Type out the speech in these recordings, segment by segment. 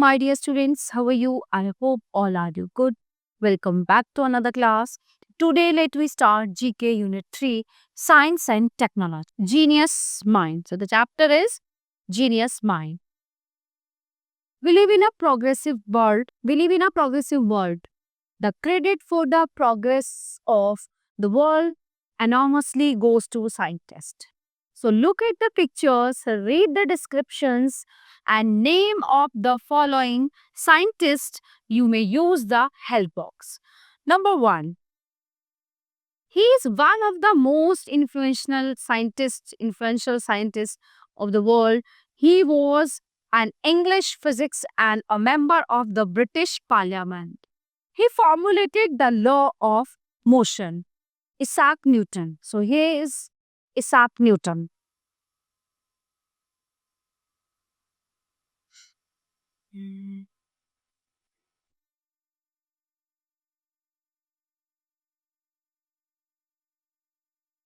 my dear students. How are you? I hope all are you good. Welcome back to another class. Today, let we start GK Unit 3, Science and Technology. Genius Mind. So, the chapter is Genius Mind. We live in a progressive world. The credit for the progress of the world enormously goes to scientists. So look at the pictures, read the descriptions, and name of the following scientists. You may use the help box. Number 1. He is one of the most influential scientists of the world. He was an English physics and a member of the British Parliament. He formulated the law of motion. Isaac Newton. So here is Isaac Newton.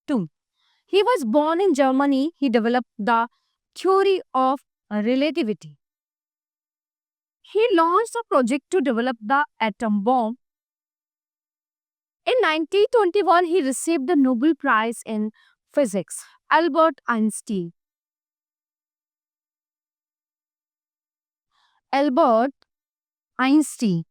Two. He was born in Germany. He developed the theory of relativity. He launched a project to develop the atom bomb. In 1921, he received the Nobel Prize in Physics. Albert Einstein. Albert Einstein.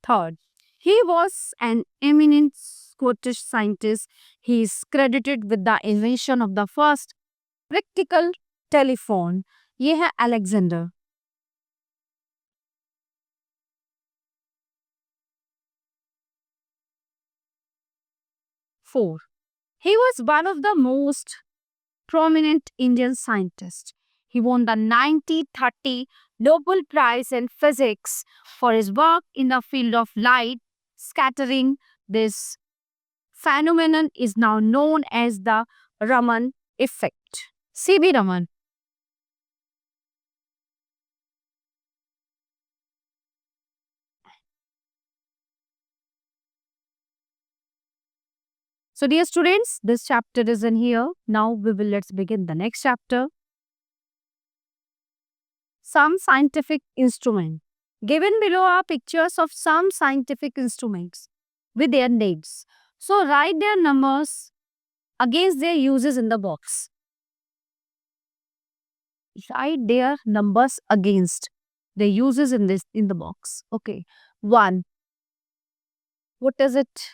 Third, he was an eminent Scottish scientist. He is credited with the invention of the first practical telephone. ये है Alexander. 4. He was one of the most prominent Indian scientists. He won the 1930 Nobel Prize in Physics for his work in the field of light scattering. This phenomenon is now known as the Raman effect. C.V. Raman. So dear students, this chapter is in here. Now let's begin the next chapter. Some scientific instrument. Given below are pictures of some scientific instruments with their names. So write their numbers against their uses in the box. Write their numbers against their uses in the box. Okay. 1. What is it?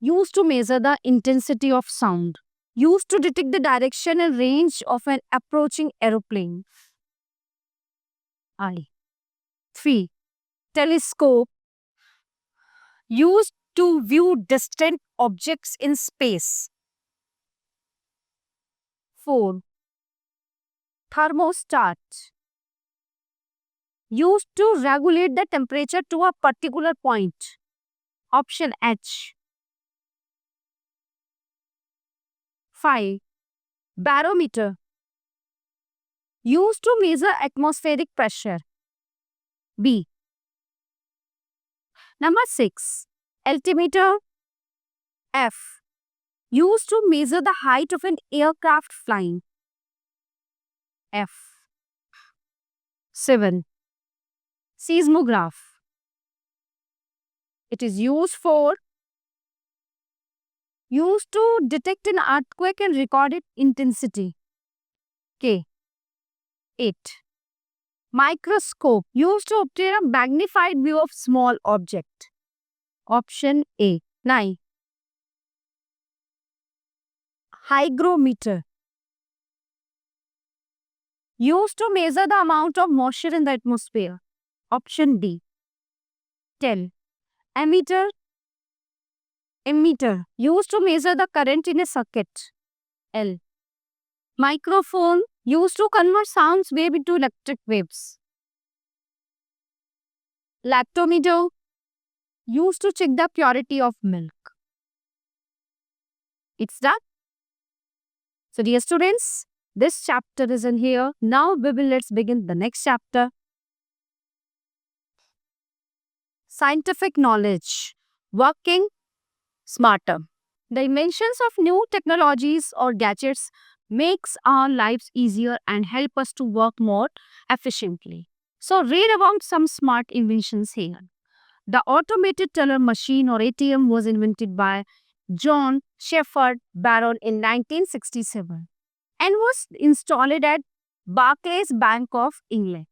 Used to measure the intensity of sound. Used to detect the direction and range of an approaching aeroplane. I. 3. Telescope. Used to view distant objects in space. 4. Thermostat. Used to regulate the temperature to a particular point. Option H. 5. Barometer. Used to measure atmospheric pressure. B. Number 6. Altimeter. F. Used to measure the height of an aircraft flying. F. 7. Seismograph. It is used to detect an earthquake and record its intensity. K. 8. Microscope. Used to obtain a magnified view of small object. Option A. 9. Hygrometer. Used to measure the amount of moisture in the atmosphere. Option D. 10. Ammeter. Used to measure the current in a circuit. L. Microphone. Used to convert sounds wave into electric waves. Lactometer. Used to check the purity of milk. It's done. So dear students, this chapter is in here. Now let's begin the next chapter. Scientific knowledge. Working smarter. The inventions of new technologies or gadgets makes our lives easier and help us to work more efficiently. So read about some smart inventions here. The automated teller machine or ATM was invented by John Shepherd Barron in 1967 and was installed at Barclays Bank of England.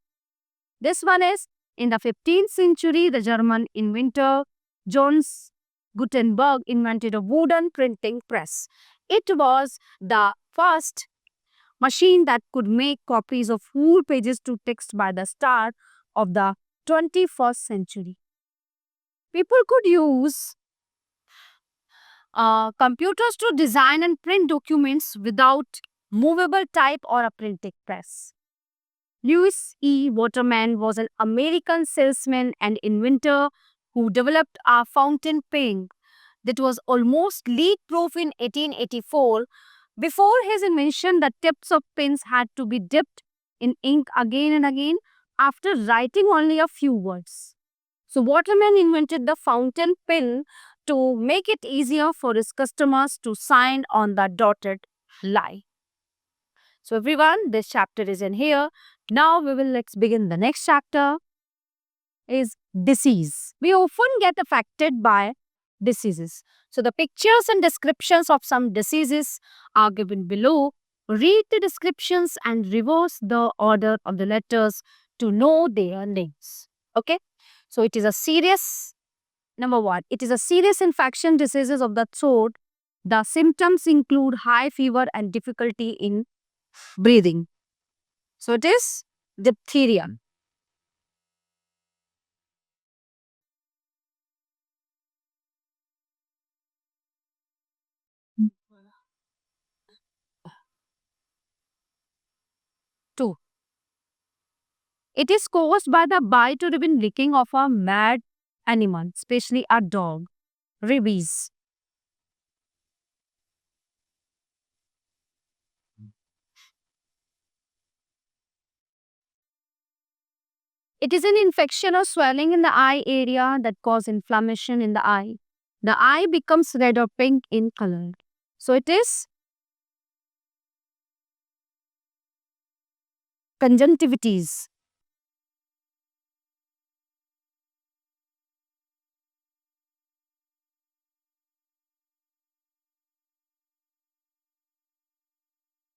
This one is in the 15th century, the German inventor Johannes Gutenberg invented a wooden printing press. It was the first machine that could make copies of full pages to text by the start of the 21st century. People could use computers to design and print documents without movable type or a printing press. Louis E. Waterman was an American salesman and inventor who developed a fountain pen that was almost leak-proof in 1884. Before his invention, the tips of pens had to be dipped in ink again and again after writing only a few words. So Waterman invented the fountain pen to make it easier for his customers to sign on the dotted line. So everyone, this chapter is in here. Now let's begin the next chapter is disease. We often get affected by diseases. So the pictures and descriptions of some diseases are given below. Read the descriptions and reverse the order of the letters to know their names. Okay. So it is a serious, number one, it is a serious infection diseases of the throat. The symptoms include high fever and difficulty in breathing. So it is diphtheria. 2. It is caused by the bite or even licking of a mad animal, especially a dog. Rabies. It is an infection or swelling in the eye area that cause inflammation in the eye. The eye becomes red or pink in color. So it is conjunctivitis.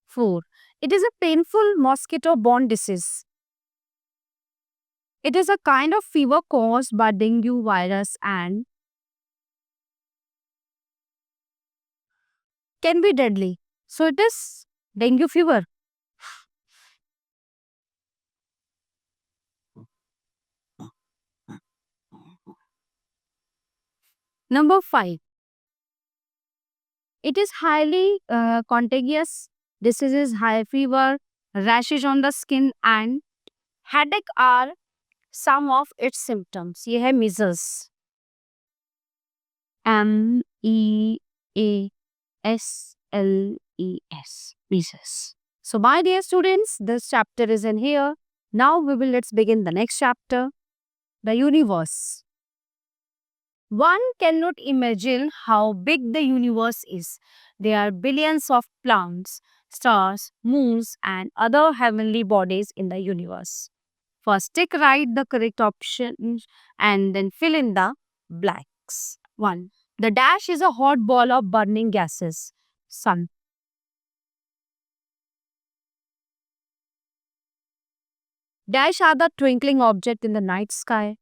Four. It is a painful mosquito-borne disease. It is a kind of fever caused by dengue virus and can be deadly. So it is dengue fever. Number 5. It is highly contagious. Diseases, high fever, rashes on the skin and headache are some of its symptoms. ये है measles. MEASLES. Measles. So my dear students, this chapter is in here. Now let's begin the next chapter. The universe. One cannot imagine how big the universe is. There are billions of planets, stars, moons, and other heavenly bodies in the universe. First, take right the correct option and then fill in the blanks. 1. The dash is a hot ball of burning gases. Sun. Dash are the twinkling object in the night sky.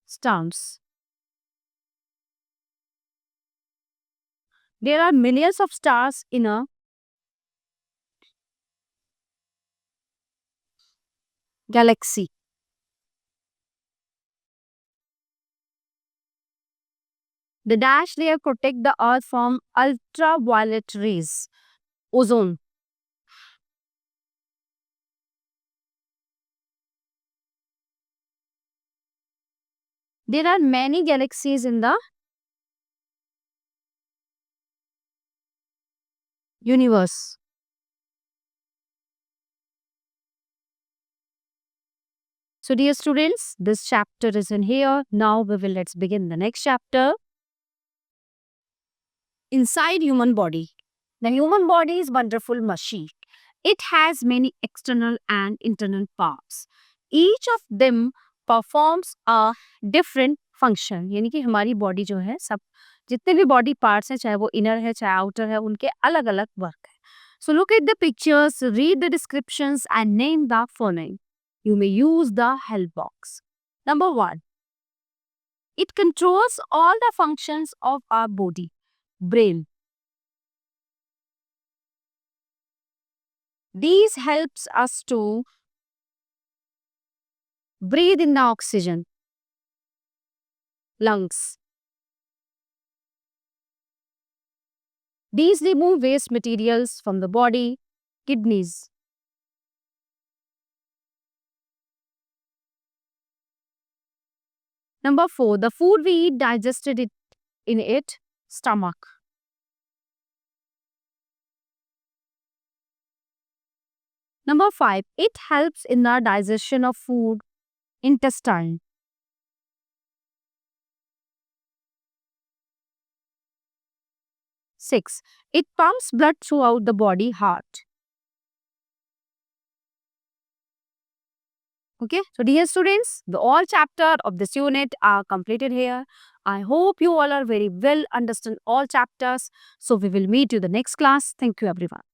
Stars. There are millions of stars in a galaxy. The dash layer protect the earth from ultraviolet rays. Ozone. There are many galaxies in the universe. So dear students, this chapter is in here. Now let's begin the next chapter. inside human body. The human body is wonderful machine. It has many external and internal parts. Each of them performs a different function. यानी कि हमारी body जो है सब जितने भी body parts हैं चाहे वो इनर है चाहे आउटर है उनके अलग अलग वर्क है. So look at the pictures, read the descriptions and name the following. You may use the help box. Number 1. It controls all the functions of our body. Brain. These helps us to breathe in the oxygen. Lungs. These remove waste materials from the body. Kidneys. Number 4. The food we eat digested it in it. Stomach. Number 5. It helps in the digestion of food. Intestine. 6. It pumps blood throughout the body. Heart. Okay, so dear students, the all chapter of this unit are completed here. I hope you all are very well understand all chapters. So we will meet you the next class. Thank you everyone.